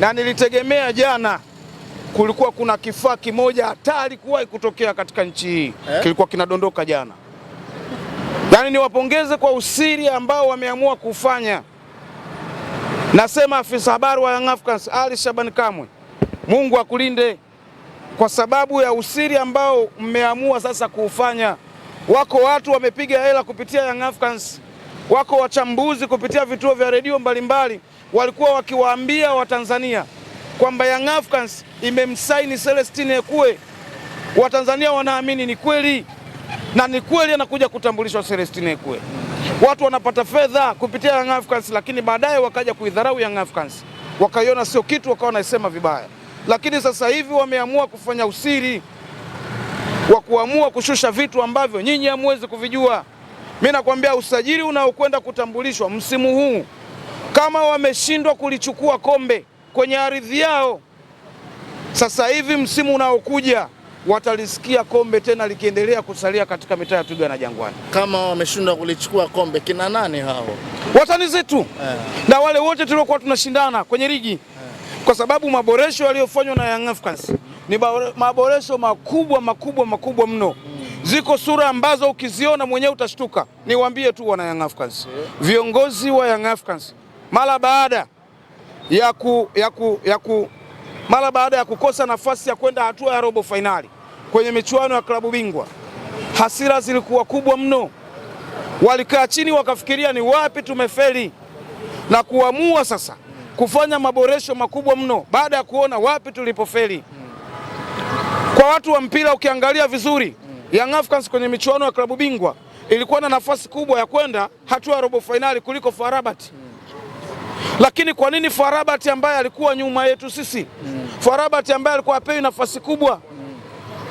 na nilitegemea jana kulikuwa kuna kifaa kimoja hatari kuwahi kutokea katika nchi hii kilikuwa kinadondoka jana. Yaani niwapongeze kwa usiri ambao wameamua kufanya. Nasema afisa habari wa Young Africans Ali Shaban Kamwe, Mungu akulinde kwa sababu ya usiri ambao mmeamua sasa kuufanya. Wako watu wamepiga hela kupitia Young Africans, wako wachambuzi kupitia vituo vya redio mbalimbali walikuwa wakiwaambia Watanzania kwamba Young Africans imemsaini Celestine Ekue. Watanzania wanaamini ni kweli, na ni kweli anakuja kutambulishwa Celestine Ekue. Watu wanapata fedha kupitia Young Africans, lakini baadaye wakaja kuidharau Young Africans, wakaiona sio kitu, wakawa wanasema vibaya. Lakini sasa hivi wameamua kufanya usiri wa kuamua kushusha vitu ambavyo nyinyi hamwezi kuvijua. Mimi nakwambia usajili unaokwenda kutambulishwa msimu huu, kama wameshindwa kulichukua kombe kwenye ardhi yao, sasa hivi msimu unaokuja watalisikia kombe tena likiendelea kusalia katika mitaa ya Twiga na Jangwani. Kama wameshindwa kulichukua kombe, kina nani hao? Watani zetu na wale wote tuliokuwa tunashindana kwenye ligi kwa sababu maboresho yaliyofanywa na Young Africans ni maboresho makubwa mno. Ziko sura ambazo ukiziona mwenyewe utashtuka. Niwaambie tu wana Young Africans, viongozi wa Young Africans mara baada ya kukosa nafasi ya kwenda hatua ya robo finali kwenye michuano ya klabu bingwa, hasira zilikuwa kubwa mno. Walikaa chini wakafikiria ni wapi tumefeli na kuamua sasa kufanya maboresho makubwa mno baada ya kuona wapi tulipofeli. Kwa watu wa mpira ukiangalia vizuri, Young Africans kwenye michuano ya klabu bingwa ilikuwa na nafasi kubwa ya kwenda hatua ya robo finali kuliko FAR Rabat. Lakini kwa nini FAR Rabat ambaye alikuwa nyuma yetu sisi, FAR Rabat ambaye alikuwa apewi nafasi kubwa,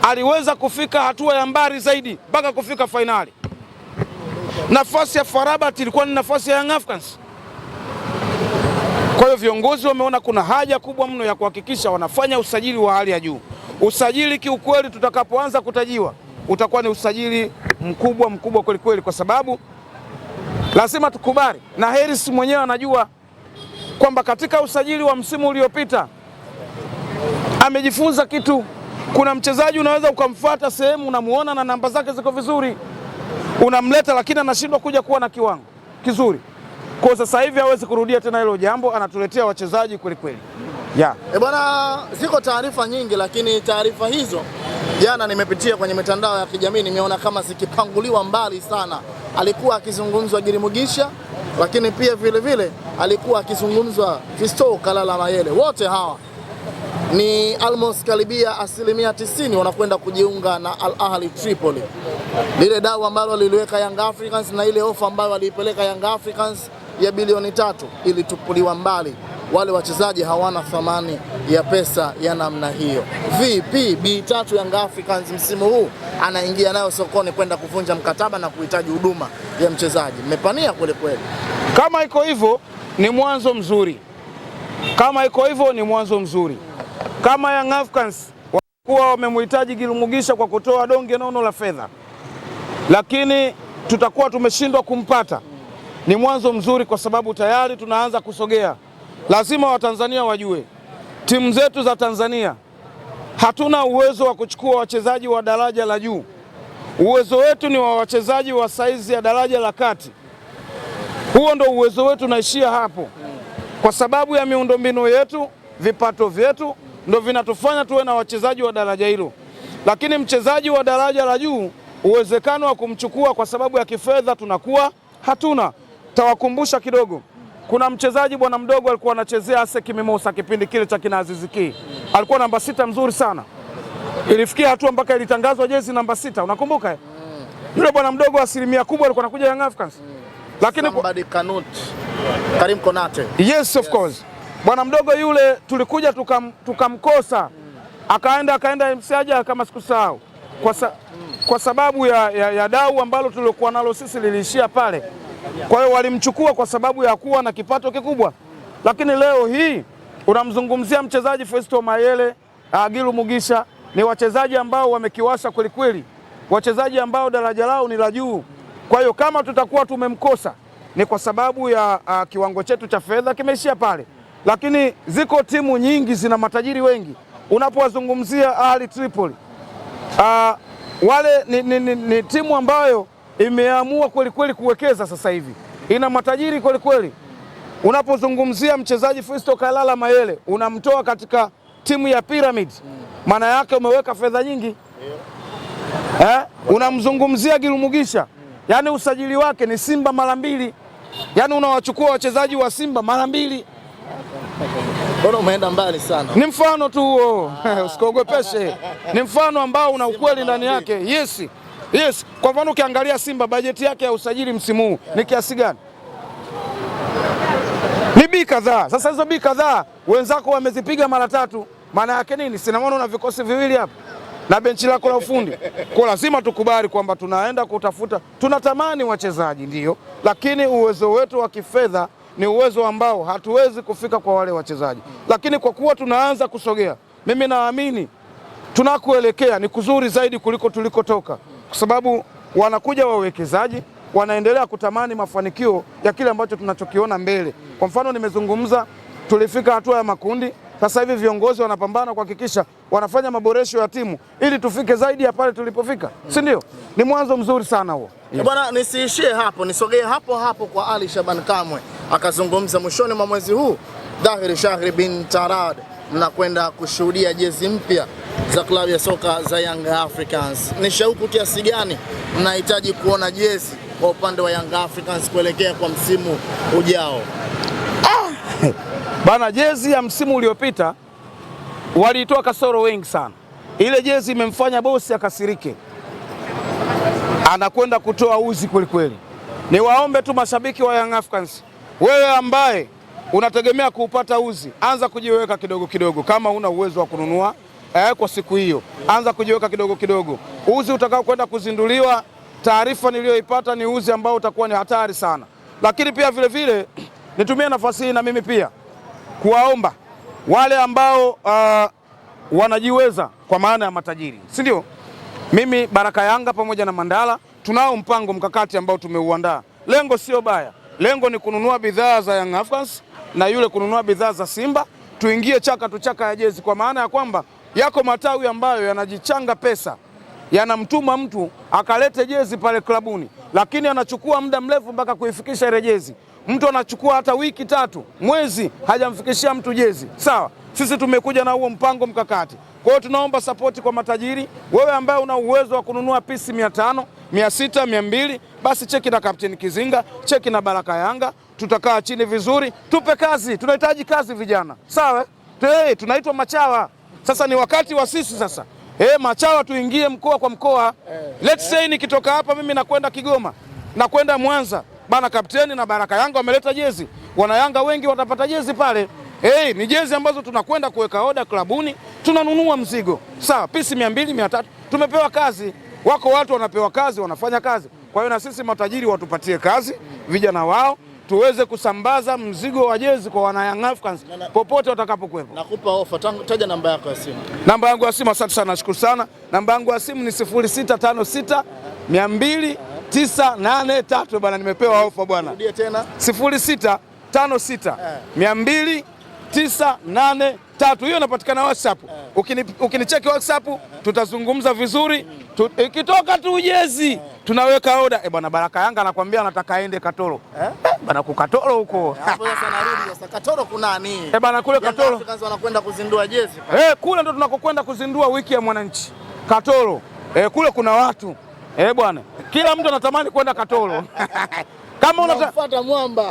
aliweza kufika hatua ya mbali zaidi mpaka kufika finali? Nafasi ya FAR Rabat ilikuwa ni nafasi ya Young Africans. Kwa hiyo viongozi wameona kuna haja kubwa mno ya kuhakikisha wanafanya usajili wa hali ya juu. Usajili kiukweli tutakapoanza kutajiwa utakuwa ni usajili mkubwa kweli kweli, kwa sababu lazima tukubali, na Harris mwenyewe anajua kwamba katika usajili wa msimu uliopita amejifunza kitu. Kuna mchezaji unaweza ukamfuata sehemu unamuona na namba zake ziko vizuri, unamleta lakini anashindwa kuja kuwa na kiwango kizuri. Kwa sasa hivi hawezi kurudia tena hilo jambo, anatuletea wachezaji kweli kweli. Bwana, ziko taarifa nyingi, lakini taarifa hizo jana nimepitia kwenye mitandao ya kijamii, nimeona kama zikipanguliwa mbali sana. Alikuwa akizungumzwa Giri Mugisha, lakini pia vile alikuwa akizungumzwa Fiston Kalala Mayele. Wote hawa ni almost karibia 90% wanakwenda kujiunga na Al Ahli Tripoli. Lile dau ambalo liliweka Young Africans na ile ofa ambayo waliipeleka Young Africans ya bilioni 3 ilitupuliwa mbali. Wale wachezaji hawana thamani ya pesa ya namna hiyo. VP B3 Young Africans msimu huu anaingia nayo sokoni kwenda kuvunja mkataba na kuhitaji huduma ya mchezaji. Mmepania kweli kweli. Kama iko hivyo ni mwanzo mzuri. Kama Young Africans walikuwa wamemhitaji Giri Mugisha kwa kutoa donge nono la fedha, lakini tutakuwa tumeshindwa kumpata, ni mwanzo mzuri, kwa sababu tayari tunaanza kusogea. Lazima Watanzania wajue timu zetu za Tanzania hatuna uwezo wa kuchukua wachezaji wa daraja la juu. Uwezo wetu ni wa wachezaji wa saizi ya daraja la kati. Huo ndo uwezo wetu, naishia hapo. Kwa sababu ya miundombinu yetu, vipato vyetu ndo vinatufanya tuwe na wachezaji wa daraja hilo. Lakini mchezaji wa daraja la juu uwezekano wa kumchukua kwa sababu ya kifedha tunakuwa hatuna. Tawakumbusha kidogo. Kuna mchezaji bwana mdogo alikuwa anachezea ASEC Mimosa kipindi kile cha kina Aziz Ki. Alikuwa namba 6 mzuri sana. Ilifikia hatua mpaka ilitangazwa jezi namba 6. Unakumbuka? Yule bwana mdogo 100% alikuwa anakuja Young Africans. Lakini Karim Konate. Yes, of course. Bwana mdogo yule tulikuja tukamkosa. Akaenda msiaja kama sikusahau. Kwa sababu ya dau ambalo tulikuwa nalo sisi liliishia pale. Kwa hiyo walimchukua kwa sababu ya kuwa na kipato kikubwa. Lakini leo hii unamzungumzia mchezaji Fiston Mayele, Giri Mugisha, ni wachezaji ambao wamekiwasha kweli kweli. Wachezaji ambao daraja lao ni la juu. Kwa hiyo kama tutakuwa tumemkosa ni kwa sababu ya kiwango chetu cha fedha kimeishia pale. lakini ziko timu nyingi zina matajiri wengi. Unapowazungumzia Ahli Tripoli, wale ni timu ambayo imeamua kweli kweli kuwekeza sasa hivi, ina matajiri kweli kweli. Unapozungumzia mchezaji Fiston Kalala Mayele, unamtoa katika timu ya Pyramid, maana yake umeweka fedha nyingi. Unamzungumzia Gilumugisha, yani usajili wake ni Simba mara mbili, yani unawachukua wachezaji wa Simba mara mbili. Bwana umeenda mbali sana. Ni mfano tu huo, usikogopeshe. Ni mfano ambao una ukweli ndani yake. Yes. Kwa mfano ukiangalia Simba bajeti yake ya usajili msimu huu ni kiasi gani? Ni bi kadhaa. Sasa hizo bi kadhaa wenzako wamezipiga mara 3. Maana yake nini? Sina maana una vikosi viwili hapa na benchi lako la ufundi. Kwa lazima tukubali kwamba tunaenda kutafuta, tunatamani wachezaji ndio, lakini uwezo wetu wa kifedha ni uwezo ambao hatuwezi kufika kwa wale wachezaji. Lakini kwa kuwa tunaanza kusogea, mimi naamini tunakoelekea ni kuzuri zaidi kuliko tulikotoka, kwa sababu wanakuja wawekezaji, wanaendelea kutamani mafanikio ya kile ambacho tunachokiona mbele. Kwa mfano nimezungumza, tulifika hatua ya makundi, sasa hivi viongozi wanapambana kuhakikisha wanafanya maboresho ya timu ili tufike zaidi ya pale tulipofika, si ndio? Ni mwanzo mzuri sana huo. Bwana, nisiishie hapo, nisogee hapo kwa Ali Shaban Kamwe akazungumza mwishoni mwa mwezi huu, Dhahir Shahri bin Tarad, mnakwenda kushuhudia jezi mpya za klabu ya soka za Young Africans. Ni shauku kiasi gani mnahitaji kuona jezi kwa upande wa Young Africans kuelekea kwa msimu ujao? Bana, jezi ya msimu uliopita waliitoa kasoro wengi sana. Ile jezi imemfanya bosi akasirike, anakwenda kutoa uzi kweli kweli. Ni waombe tu mashabiki wa Young Africans, wewe ambaye unategemea kuupata uzi, anza kujiweka kidogo kidogo. Kama una uwezo wa kununua kwa siku hiyo, anza kujiweka kidogo kidogo. Uzi utakao kwenda kuzinduliwa, taarifa niliyoipata ni uzi ambao utakuwa ni hatari sana. Lakini pia vile vile nitumie nafasi hii na mimi pia kuwaomba wale ambao wanajiweza kwa maana ya matajiri, si ndio? Mimi Baraka Yanga pamoja na Mandala tunao mpango mkakati ambao tumeuandaa. Lengo sio baya, lengo ni kununua bidhaa za Young Africans na yule kununua bidhaa za Simba, tuingie chaka ya jezi, kwa maana ya kwamba yako matawi ambayo yanajichanga pesa, yanamtuma mtu akalete jezi pale klabuni, lakini anachukua muda mrefu mpaka kuifikisha ile jezi. Mtu anachukua hata wiki 3, mwezi hajamfikishia mtu jezi. Sawa, sisi tumekuja na huo mpango mkakati. Kwa hiyo tunaomba sapoti kwa matajiri. Wewe ambaye una uwezo wa kununua pisi 500, 600, 200, basi cheki na Kapteni Kizinga, cheki na Baraka Yanga, tutakaa chini vizuri, tupe kazi. Tunahitaji kazi vijana. Sawa? Tunaitwa machawa. Sasa ni wakati wa sisi sasa. Machawa tuingie mkoa kwa mkoa. Let's say nikitoka hapa mimi nakwenda Kigoma, nakwenda Mwanza, bana Kapteni na Baraka Yanga wameleta jezi. Wana Yanga wengi watapata jezi pale. Ni jezi ambazo tunakwenda kuweka oda klabuni, tunanunua mzigo. Sawa, pisi 200, 300, tumepewa kazi. Wako watu wanapewa kazi, wanafanya kazi. Kwa hiyo na sisi matajiri watupatie kazi, vijana wao, tuweze kusambaza mzigo wa jezi kwa wana Young Africans popote watakapokuwepo. Nakupa ofa, taja namba yako ya simu. Namba yangu ya simu, asante sana, nashukuru sana. Namba yangu ya simu ni 0656 200 983 bwana, nimepewa ofa bwana. Rudie tena. 0656 200 983. Hiyo inapatikana WhatsApp. Ukinicheki WhatsApp tutazungumza vizuri. Ikitoka tu jezi tunaweka oda. Bwana Baraka Yanga anakuambia anataka aende Katoro. Bwana kukatoro huko. Hapo sasa narudi sasa. Katoro kuna nini? Bwana kule Katoro. Africans wanakwenda kuzindua jezi. Kule ndo tunakokwenda kuzindua wiki ya mwananchi. Katoro. Kule kuna watu. Bwana, kila mtu anatamani kwenda Katoro.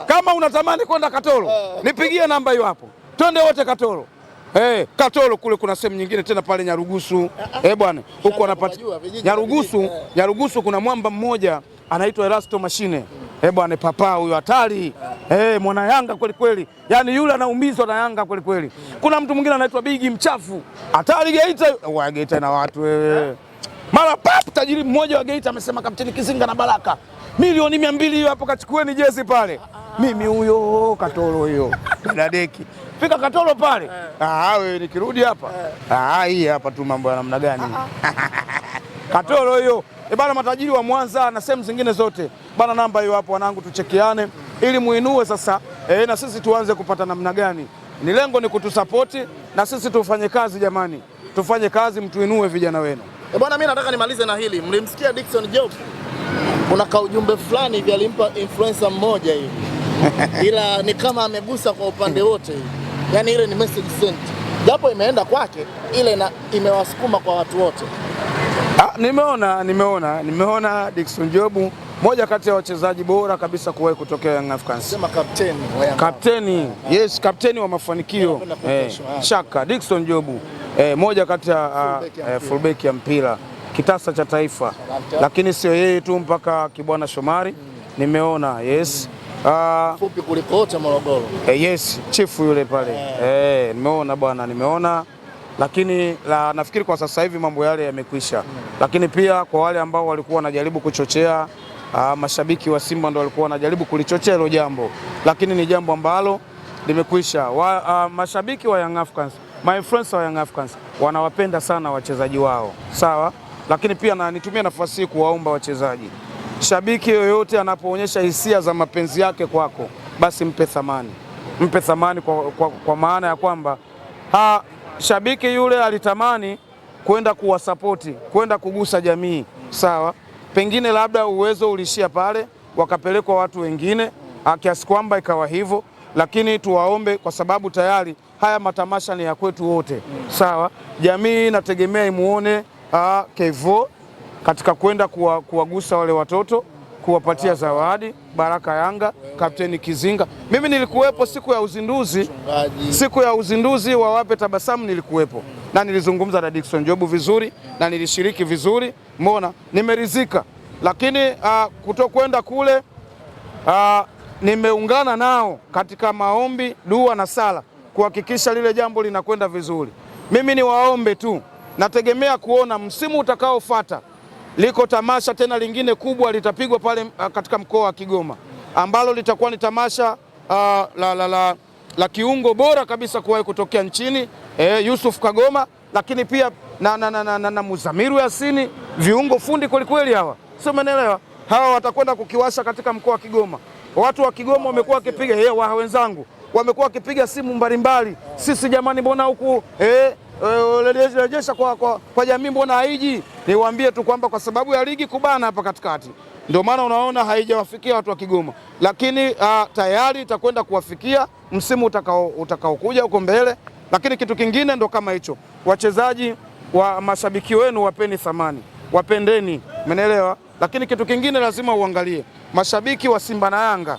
Kama unatamani kwenda Katoro, nipigie namba hiyo hapo. Twende wote Katoro. Katoro kule kuna sehemu nyingine tena pale Nyarugusu. Bwana, huko anapata Nyarugusu kuna mwamba mmoja anaitwa Erasto Mashine. Bwana papa huyo hatari. Mwana Yanga kweli kweli. Yaani yule anaumizwa na Yanga kweli kweli. Kuna mtu mwingine anaitwa Bigi Mchafu. Hatari Geita. Geita na watu wewe. Mara tajiri mmoja wa Geita amesema Kapteni Kizinga na Baraka, milioni 200 hiyo hapo, kachukueni jezi pale. Mimi huyo Katoro hiyo. Dadeki. Fika Katoro pale. Wewe nikirudi hapa. Hii hapa tu mambo ya namna gani? Katoro hiyo. Bana matajiri wa Mwanza na sehemu zingine zote. Bana namba hiyo hapo wanangu, tuchekiane ili muinue sasa na sisi tuanze kupata namna gani ni lengo ni kutusapoti na sisi tufanye kazi jamani, tufanye kazi, mtuinue vijana wenu. Bwana, mimi nataka nimalize na hili. Mlimsikia Dickson Job? Kuna kaujumbe fulani hivi alimpa influencer mmoja hivi ila ni kama amegusa kwa upande wote hivi. Yaani ile ni message sent, japo imeenda kwake, ile imewasukuma kwa watu wote. Nimeona Dickson Job moja kati ya wachezaji bora kabisa kuwahi kutokea Young Africans. Sema kapteni. Yes, kapteni wa mafanikio. Shaka Dickson Job moja kati ya fullback ya mpira kitasa cha taifa, lakini sio yeye tu, mpaka Kibwana Shomari nimeona. Yes, fupi kuliko wote Morogoro. Yes, chifu yule pale. Nimeona bwana, nimeona, lakini nafikiri kwa sasa hivi mambo yale yamekwisha. Lakini pia kwa wale ambao walikuwa wanajaribu kuchochea, mashabiki wa Simba ndio walikuwa wanajaribu kulichochea hilo jambo, lakini ni jambo ambalo limekwisha. Mashabiki wa Young Africans, my friends wa Young Africans wanawapenda sana wachezaji wao, sawa, lakini pia nitumie nafasi hii kuwaomba wachezaji, shabiki yoyote anapoonyesha hisia za mapenzi yake kwako, basi mpe thamani kwa maana ya kwamba shabiki yule alitamani kwenda kuwasapoti, kwenda kugusa jamii, sawa, pengine labda uwezo ulishia pale, wakapelekwa watu wengine, kiasi kwamba ikawa hivyo, lakini tuwaombe, kwa sababu tayari haya matamasha ni ya kwetu wote, sawa, jamii nategemea imuone Kevo katika kwenda kuwagusa wale watoto, kuwapatia zawadi. Baraka Yanga, Kapteni Kizinga, mimi nilikuwepo siku ya uzinduzi wa Wape Tabasamu, nilikuwepo na nilizungumza na Dickson Job vizuri na nilishiriki vizuri, mbona nimeridhika. Lakini kutokwenda kule, nimeungana nao katika maombi, dua na sala kuhakikisha lile jambo linakwenda vizuri. Mimi ni waombe tu, nategemea kuona msimu utakaofuata liko tamasha tena lingine kubwa litapigwa pale katika mkoa wa Kigoma, ambalo litakuwa ni tamasha la kiungo bora kabisa kuwahi kutokea nchini, Yusuf Kagoma, lakini pia na Muzamiru Yasini, viungo fundi kwelikweli hawa, sio umeelewa? Hawa watakwenda kukiwasha katika mkoa wa Kigoma. Watu wa Kigoma wamekuwa wakipiga wenzangu wamekuwa wakipiga simu mbalimbali, sisi jamani, mbona huku rejesha kwa jamii, mbona haiji? Niwaambie tu kwamba kwa sababu ya ligi kubana hapa katikati, ndio maana unaona haijawafikia watu wa Kigoma, lakini tayari itakwenda kuwafikia msimu utakaokuja huko mbele. Lakini kitu kingine ndo kama hicho, wachezaji wa mashabiki wenu wapeni thamani, wapendeni, umeelewa? Lakini kitu kingine lazima uangalie, mashabiki wa Simba na Yanga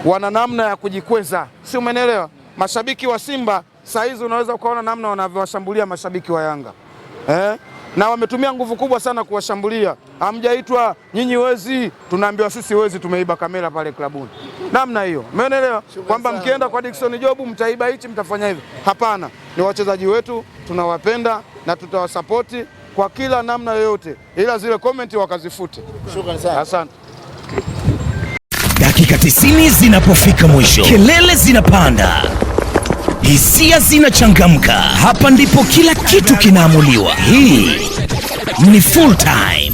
wana namna ya kujikweza, si umeelewa? Mashabiki wa Simba saa hizi unaweza ukaona namna wanavyowashambulia mashabiki wa Yanga, na wametumia nguvu kubwa sana kuwashambulia. Hamjaitwa nyinyi wezi, tunaambiwa sisi wezi, tumeiba kamera pale klabuni, namna hiyo, umeelewa? Kwamba mkienda kwa Dickson Job mtaiba hichi, mtafanya hivi. Hapana, ni wachezaji wetu, tunawapenda na tutawasapoti kwa kila namna yoyote, ila zile komenti wakazifute. Shukrani sana. Asante. Dakika 90 zinapofika mwisho, kelele zinapanda, hisia zinachangamka. Hapa ndipo kila kitu kinaamuliwa. Hii ni full time.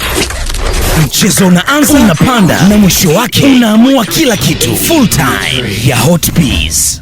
Mchezo unaanza, unapanda na mwisho wake unaamua kila kitu. Full time ya Hot Peas.